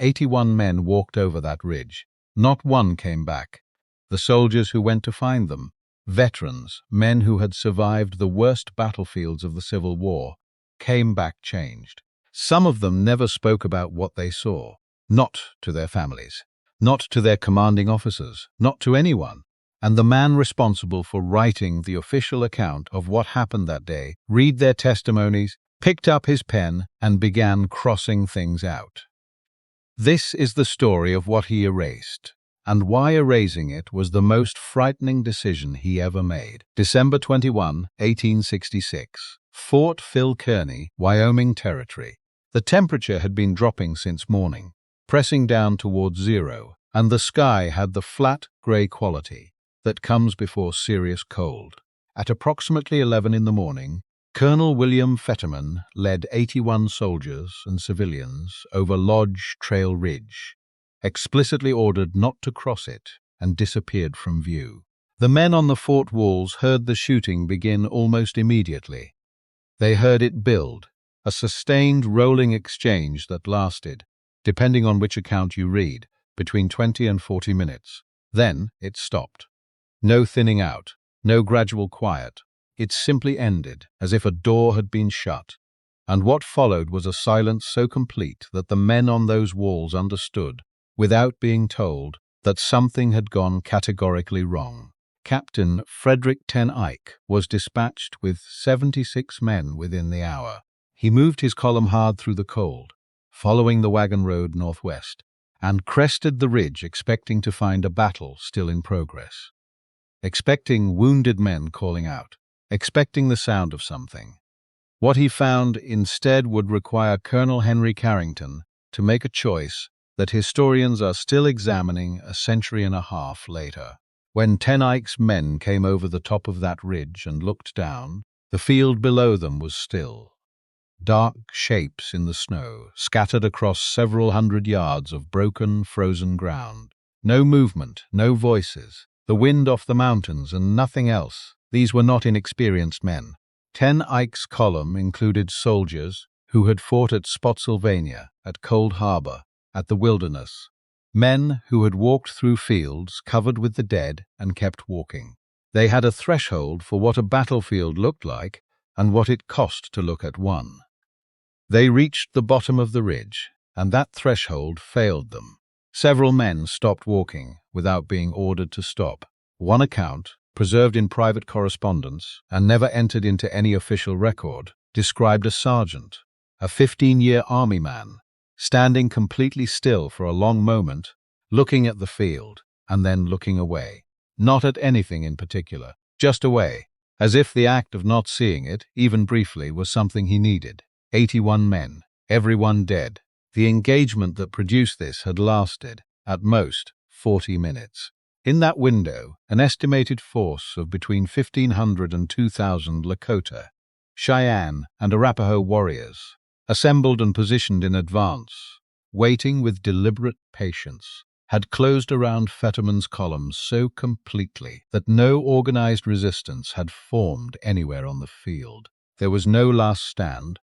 81 men walked over that ridge. Not one came back. The soldiers who went to find them, veterans, men who had survived the worst battlefields of the Civil War, came back changed. Some of them never spoke about what they saw, not to their families, not to their commanding officers, not to anyone. And the man responsible for writing the official account of what happened that day read their testimonies, picked up his pen, and began crossing things out. This is the story of what he erased, and why erasing it was the most frightening decision he ever made. December 21, 1866. Fort Phil Kearny, Wyoming Territory. The temperature had been dropping since morning, pressing down towards zero, and the sky had the flat, grey quality that comes before serious cold. At approximately 11 in the morning, Colonel William Fetterman led 81 soldiers and civilians over Lodge Trail Ridge, explicitly ordered not to cross it, and disappeared from view. The men on the fort walls heard the shooting begin almost immediately. They heard it build, a sustained rolling exchange that lasted, depending on which account you read, between 20 and 40 minutes. Then it stopped. No thinning out, no gradual quiet. It simply ended, as if a door had been shut. And what followed was a silence so complete that the men on those walls understood, without being told, that something had gone categorically wrong. Captain Frederick Ten Eyck was dispatched with 76 men within the hour. He moved his column hard through the cold, following the wagon road northwest, and crested the ridge expecting to find a battle still in progress. Expecting wounded men calling out, expecting the sound of something. What he found instead would require Colonel Henry Carrington to make a choice that historians are still examining a century and a half later. When Ten Eyck's men came over the top of that ridge and looked down, the field below them was still. Dark shapes in the snow, scattered across several hundred yards of broken, frozen ground. No movement, no voices. The wind off the mountains and nothing else. These were not inexperienced men. Ten Eyck's column included soldiers who had fought at Spotsylvania, at Cold Harbor, at the Wilderness. Men who had walked through fields covered with the dead and kept walking. They had a threshold for what a battlefield looked like and what it cost to look at one. They reached the bottom of the ridge, and that threshold failed them. Several men stopped walking without being ordered to stop. One account, preserved in private correspondence and never entered into any official record, described a sergeant, a 15-year army man, standing completely still for a long moment, looking at the field and then looking away. Not at anything in particular, just away, as if the act of not seeing it, even briefly, was something he needed. 81 men, everyone dead. The engagement that produced this had lasted, at most, 40 minutes. In that window, an estimated force of between 1,500 and 2,000 Lakota, Cheyenne, and Arapaho warriors, assembled and positioned in advance, waiting with deliberate patience, had closed around Fetterman's columns so completely that no organized resistance had formed anywhere on the field. There was no last stand,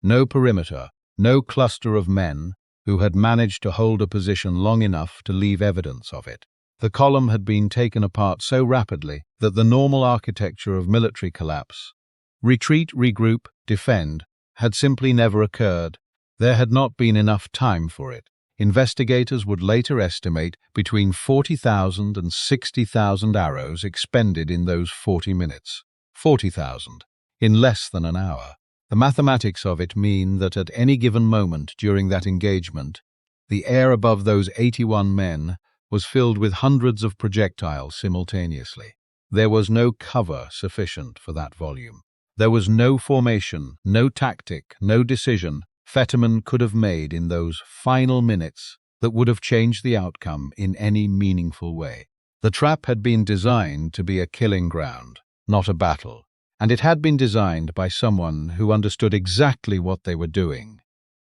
no perimeter, no cluster of men who had managed to hold a position long enough to leave evidence of it. The column had been taken apart so rapidly that the normal architecture of military collapse, retreat, regroup, defend, had simply never occurred. There had not been enough time for it. Investigators would later estimate between 40,000 and 60,000 arrows expended in those 40 minutes. 40,000, in less than an hour. The mathematics of it mean that at any given moment during that engagement, the air above those 81 men was filled with hundreds of projectiles simultaneously. There was no cover sufficient for that volume. There was no formation, no tactic, no decision Fetterman could have made in those final minutes that would have changed the outcome in any meaningful way. The trap had been designed to be a killing ground, not a battle. And it had been designed by someone who understood exactly what they were doing,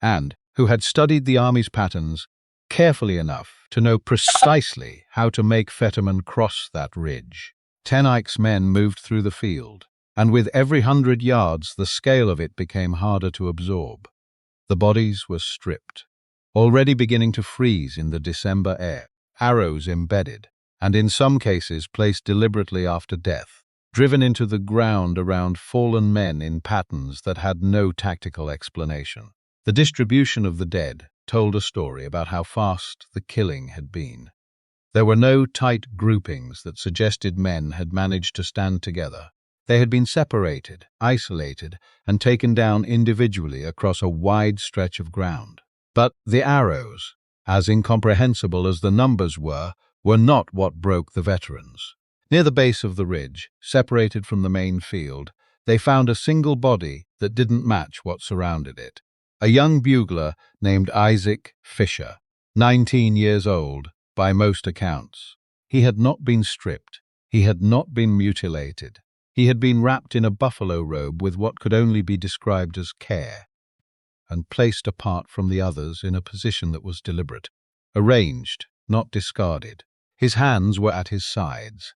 and who had studied the Army's patterns carefully enough to know precisely how to make Fetterman cross that ridge. Ten Eyck's men moved through the field, and with every 100 yards the scale of it became harder to absorb. The bodies were stripped. already beginning to freeze in the December air, arrows embedded, and in some cases placed deliberately after death, driven into the ground around fallen men in patterns that had no tactical explanation. The distribution of the dead told a story about how fast the killing had been. There were no tight groupings that suggested men had managed to stand together. They had been separated, isolated, and taken down individually across a wide stretch of ground. But the arrows, as incomprehensible as the numbers were not what broke the veterans. Near the base of the ridge, separated from the main field, they found a single body that didn't match what surrounded it. A young bugler named Isaac Fisher, 19 years old, by most accounts. He had not been stripped. He had not been mutilated. He had been wrapped in a buffalo robe with what could only be described as care, and placed apart from the others in a position that was deliberate. Arranged, not discarded. His hands were at his sides.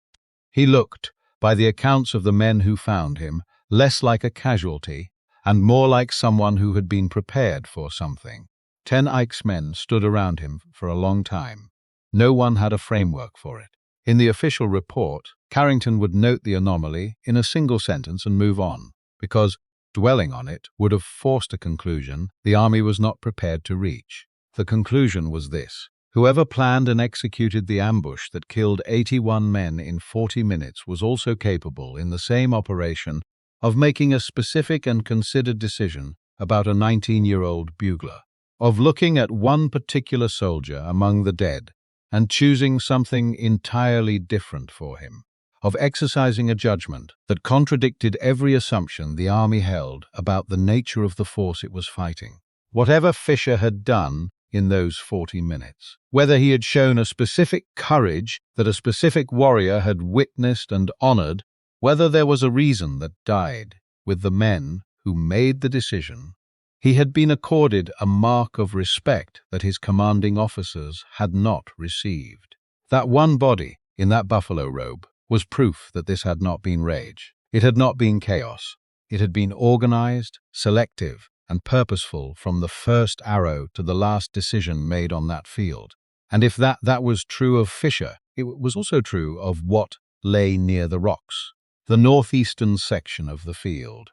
He looked, by the accounts of the men who found him, less like a casualty and more like someone who had been prepared for something. Ten Eyck's men stood around him for a long time. No one had a framework for it. In the official report, Carrington would note the anomaly in a single sentence and move on, because dwelling on it would have forced a conclusion the army was not prepared to reach. The conclusion was this: whoever planned and executed the ambush that killed 81 men in 40 minutes was also capable, in the same operation, of making a specific and considered decision about a 19-year-old bugler, of looking at one particular soldier among the dead and choosing something entirely different for him, of exercising a judgment that contradicted every assumption the army held about the nature of the force it was fighting. Whatever Fisher had done in those 40 minutes, whether he had shown a specific courage that a specific warrior had witnessed and honored, whether there was a reason that died with the men who made the decision, he had been accorded a mark of respect that his commanding officers had not received. That one body in that buffalo robe was proof that this had not been rage. It had not been chaos. It had been organized, selective, and purposeful from the first arrow to the last decision made on that field. And if that was true of Fisher, it was also true of what lay near the rocks, the northeastern section of the field,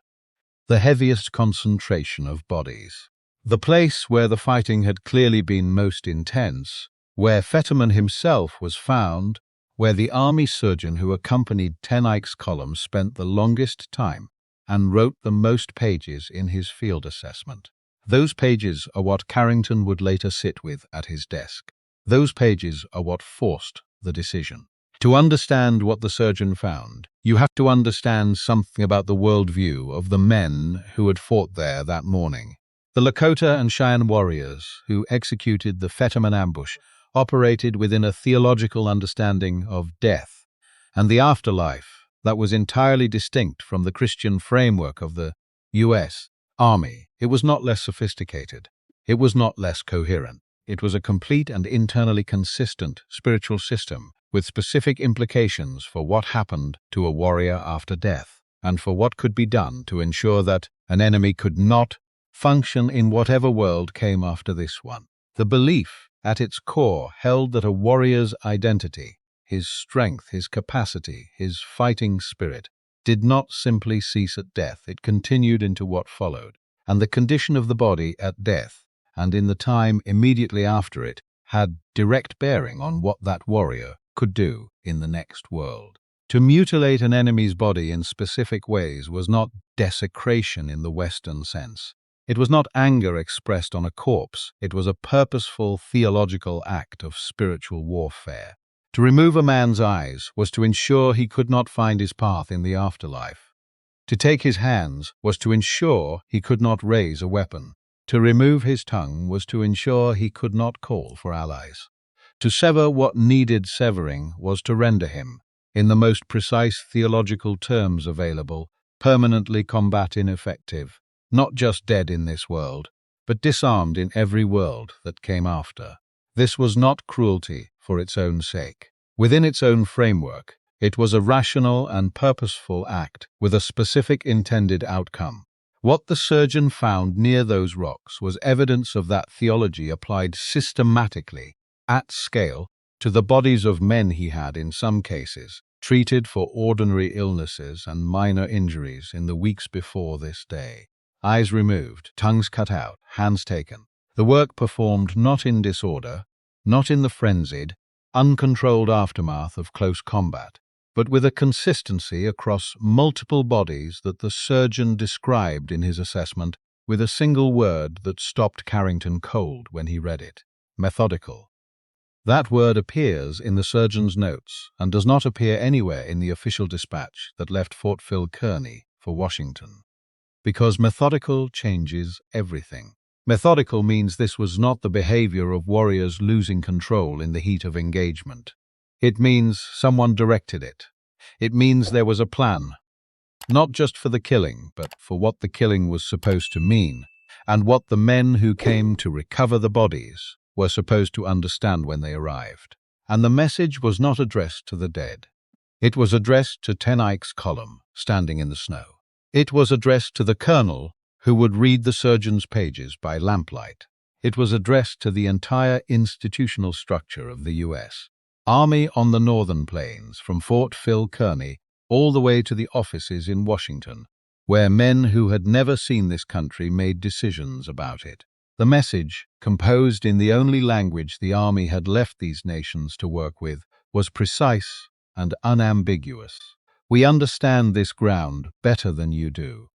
the heaviest concentration of bodies. The place where the fighting had clearly been most intense, where Fetterman himself was found, where the army surgeon who accompanied Ten Eyck's column spent the longest time and wrote the most pages in his field assessment. Those pages are what Carrington would later sit with at his desk. Those pages are what forced the decision. To understand what the surgeon found, you have to understand something about the worldview of the men who had fought there that morning. The Lakota and Cheyenne warriors who executed the Fetterman ambush operated within a theological understanding of death and the afterlife that was entirely distinct from the Christian framework of the U.S. Army. It was not less sophisticated. It was not less coherent. It was a complete and internally consistent spiritual system with specific implications for what happened to a warrior after death, and for what could be done to ensure that an enemy could not function in whatever world came after this one. The belief at its core held that a warrior's identity, his strength, his capacity, his fighting spirit, did not simply cease at death. It continued into what followed, and the condition of the body at death, and in the time immediately after it, had direct bearing on what that warrior could do in the next world. To mutilate an enemy's body in specific ways was not desecration in the Western sense. It was not anger expressed on a corpse. It was a purposeful theological act of spiritual warfare. To remove a man's eyes was to ensure he could not find his path in the afterlife. To take his hands was to ensure he could not raise a weapon. To remove his tongue was to ensure he could not call for allies. To sever what needed severing was to render him, in the most precise theological terms available, permanently combat ineffective, not just dead in this world, but disarmed in every world that came after. This was not cruelty for its own sake. Within its own framework, it was a rational and purposeful act with a specific intended outcome. What the surgeon found near those rocks was evidence of that theology applied systematically, at scale, to the bodies of men he had, in some cases, treated for ordinary illnesses and minor injuries in the weeks before this day. Eyes removed, tongues cut out, hands taken. The work performed not in disorder, not in the frenzied, uncontrolled aftermath of close combat, but with a consistency across multiple bodies that the surgeon described in his assessment with a single word that stopped Carrington cold when he read it: methodical. That word appears in the surgeon's notes and does not appear anywhere in the official dispatch that left Fort Phil Kearny for Washington. Because methodical changes everything. Methodical means this was not the behavior of warriors losing control in the heat of engagement. It means someone directed it. It means there was a plan, not just for the killing, but for what the killing was supposed to mean, and what the men who came to recover the bodies were supposed to understand when they arrived. And the message was not addressed to the dead. It was addressed to Ten Eyck's column, standing in the snow. It was addressed to the colonel who would read the surgeon's pages by lamplight. It was addressed to the entire institutional structure of the U.S. Army on the northern plains, from Fort Phil Kearny all the way to the offices in Washington, where men who had never seen this country made decisions about it. The message, composed in the only language the Army had left these nations to work with, was precise and unambiguous. We understand this ground better than you do.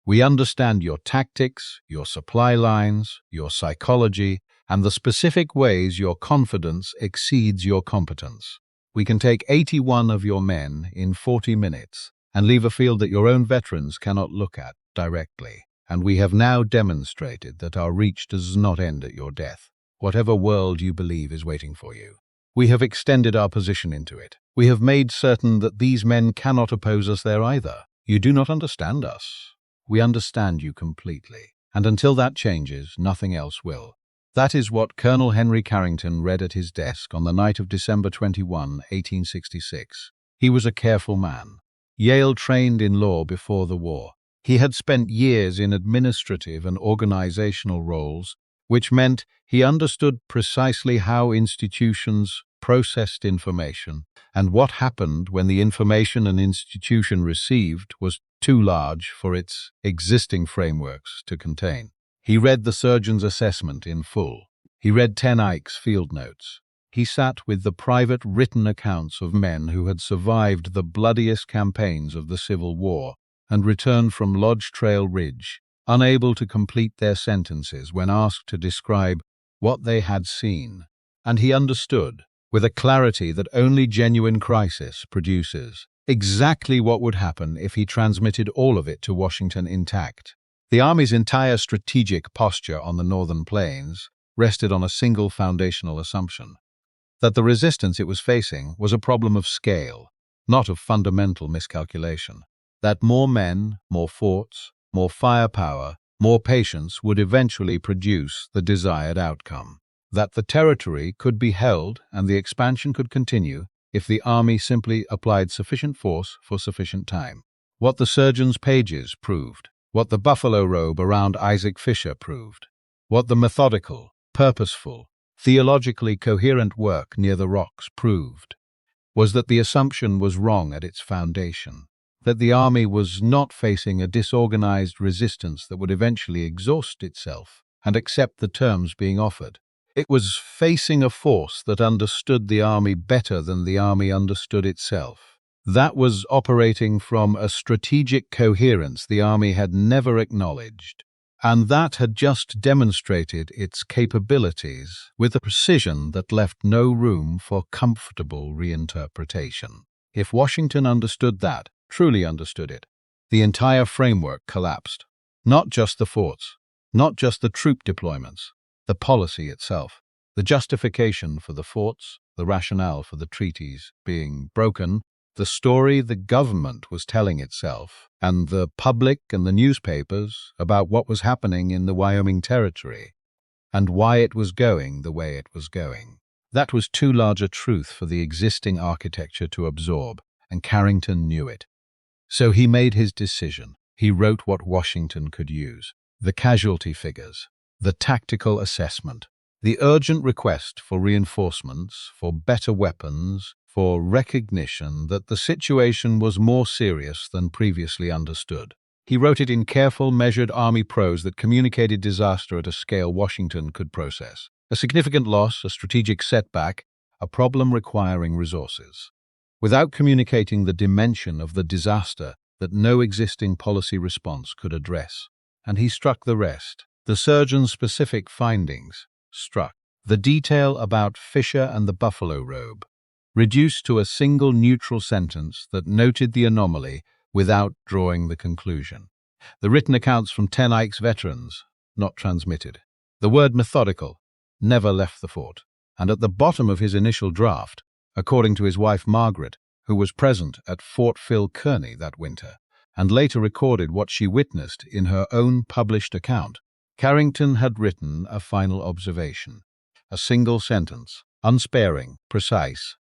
We understand your tactics, your supply lines, your psychology, and the specific ways your confidence exceeds your competence. We can take 81 of your men in 40 minutes and leave a field that your own veterans cannot look at directly. And we have now demonstrated that our reach does not end at your death, whatever world you believe is waiting for you. We have extended our position into it. We have made certain that these men cannot oppose us there either. You do not understand us. We understand you completely. And until that changes, nothing else will. That is what Colonel Henry Carrington read at his desk on the night of December 21, 1866. He was a careful man. Yale trained in law before the war. He had spent years in administrative and organizational roles, which meant he understood precisely how institutions processed information and what happened when the information an institution received was too large for its existing frameworks to contain. He read the surgeon's assessment in full. He read Ten Eyck's field notes. He sat with the private written accounts of men who had survived the bloodiest campaigns of the Civil War and returned from Lodge Trail Ridge, unable to complete their sentences when asked to describe what they had seen. And he understood, with a clarity that only genuine crisis produces, exactly what would happen if he transmitted all of it to Washington intact. The Army's entire strategic posture on the northern plains rested on a single foundational assumption: that the resistance it was facing was a problem of scale, not of fundamental miscalculation. That more men, more forts, more firepower, more patience would eventually produce the desired outcome. That the territory could be held and the expansion could continue if the Army simply applied sufficient force for sufficient time. What the surgeon's pages proved, what the buffalo robe around Isaac Fisher proved, what the methodical, purposeful, theologically coherent work near the rocks proved, was that the assumption was wrong at its foundation. That the Army was not facing a disorganized resistance that would eventually exhaust itself and accept the terms being offered. It was facing a force that understood the Army better than the Army understood itself. That was operating from a strategic coherence the Army had never acknowledged, and that had just demonstrated its capabilities with a precision that left no room for comfortable reinterpretation. If Washington understood that, truly understood it, the entire framework collapsed. Not just the forts, not just the troop deployments, the policy itself, the justification for the forts, the rationale for the treaties being broken, the story the government was telling itself, and the public and the newspapers about what was happening in the Wyoming territory, and why it was going the way it was going. That was too large a truth for the existing architecture to absorb, and Carrington knew it. So he made his decision. He wrote what Washington could use: the casualty figures, the tactical assessment, the urgent request for reinforcements, for better weapons, for recognition that the situation was more serious than previously understood. He wrote it in careful, measured army prose that communicated disaster at a scale Washington could process. A significant loss, a strategic setback, a problem requiring resources. Without communicating the dimension of the disaster that no existing policy response could address. And he struck the rest. The surgeon's specific findings struck. The detail about Fisher and the buffalo robe, reduced to a single neutral sentence that noted the anomaly without drawing the conclusion. The written accounts from Ten Eyck's veterans, not transmitted. The word methodical never left the fort. And at the bottom of his initial draft, according to his wife Margaret, who was present at Fort Phil Kearny that winter, and later recorded what she witnessed in her own published account, Carrington had written a final observation, a single sentence, unsparing, precise,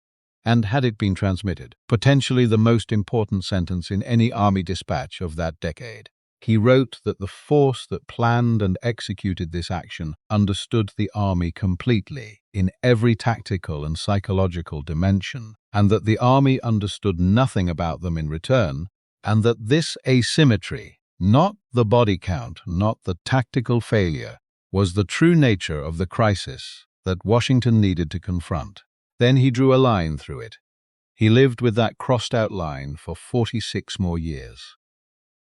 and, had it been transmitted, potentially the most important sentence in any army dispatch of that decade. He wrote that the force that planned and executed this action understood the army completely, in every tactical and psychological dimension, and that the army understood nothing about them in return, and that this asymmetry, not the body count, not the tactical failure, was the true nature of the crisis that Washington needed to confront. Then he drew a line through it. He lived with that crossed-out line for 46 more years.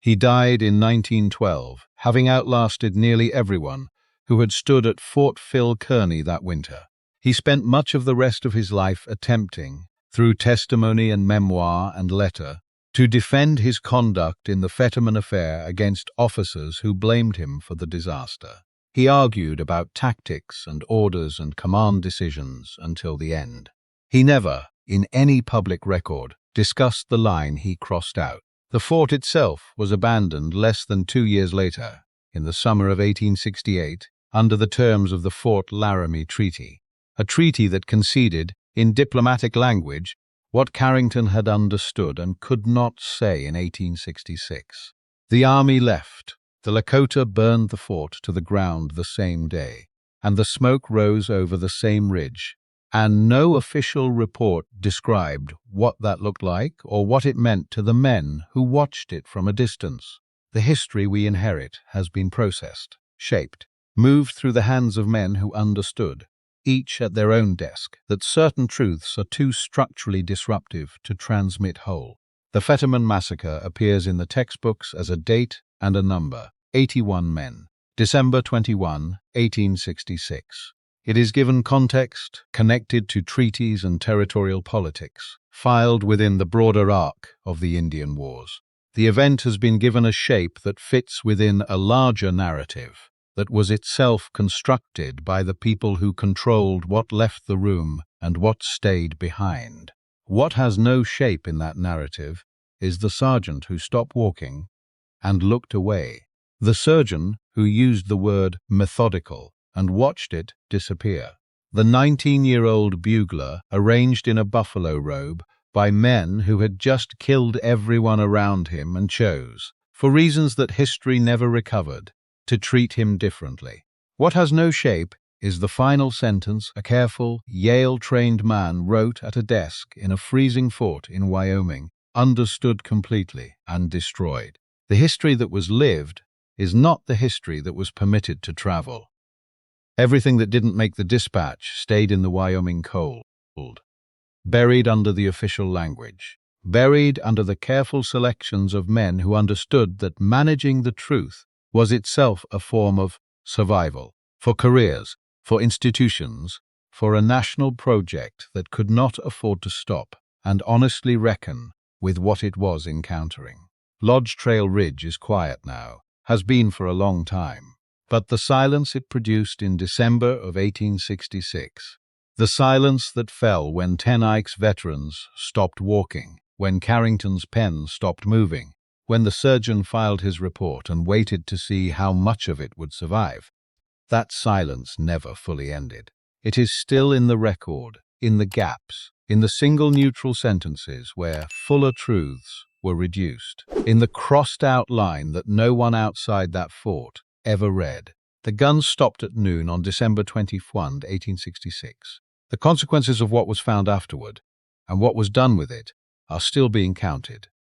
He died in 1912, having outlasted nearly everyone who had stood at Fort Phil Kearny that winter. He spent much of the rest of his life attempting, through testimony and memoir and letter, to defend his conduct in the Fetterman affair against officers who blamed him for the disaster. He argued about tactics and orders and command decisions until the end. He never, in any public record, discussed the line he crossed out. The fort itself was abandoned less than 2 years later, in the summer of 1868, under the terms of the Fort Laramie Treaty, a treaty that conceded, in diplomatic language, what Carrington had understood and could not say in 1866. The army left. The Lakota burned the fort to the ground the same day, and the smoke rose over the same ridge, and no official report described what that looked like or what it meant to the men who watched it from a distance. The history we inherit has been processed, shaped, moved through the hands of men who understood, each at their own desk, that certain truths are too structurally disruptive to transmit whole. The Fetterman Massacre appears in the textbooks as a date and a number: 81 men, December 21, 1866. It is given context, connected to treaties and territorial politics, filed within the broader arc of the Indian Wars. The event has been given a shape that fits within a larger narrative that was itself constructed by the people who controlled what left the room and what stayed behind. What has no shape in that narrative is the sergeant who stopped walking and looked away, the surgeon who used the word methodical and watched it disappear, the 19-year-old bugler arranged in a buffalo robe by men who had just killed everyone around him and chose, for reasons that history never recovered, to treat him differently. What has no shape is the final sentence a careful, Yale-trained man wrote at a desk in a freezing fort in Wyoming, understood completely and destroyed. The history that was lived is not the history that was permitted to travel. Everything that didn't make the dispatch stayed in the Wyoming cold, buried under the official language, buried under the careful selections of men who understood that managing the truth was itself a form of survival, for careers, for institutions, for a national project that could not afford to stop and honestly reckon with what it was encountering. Lodge Trail Ridge is quiet now, has been for a long time, but the silence it produced in December of 1866, the silence that fell when Ten Eyck's veterans stopped walking, when Carrington's pen stopped moving, when the surgeon filed his report and waited to see how much of it would survive, that silence never fully ended. It is still in the record, in the gaps, in the single neutral sentences where fuller truths were reduced. In the crossed-out line that no one outside that fort ever read, the guns stopped at noon on December 21, 1866. The consequences of what was found afterward, and what was done with it, are still being counted.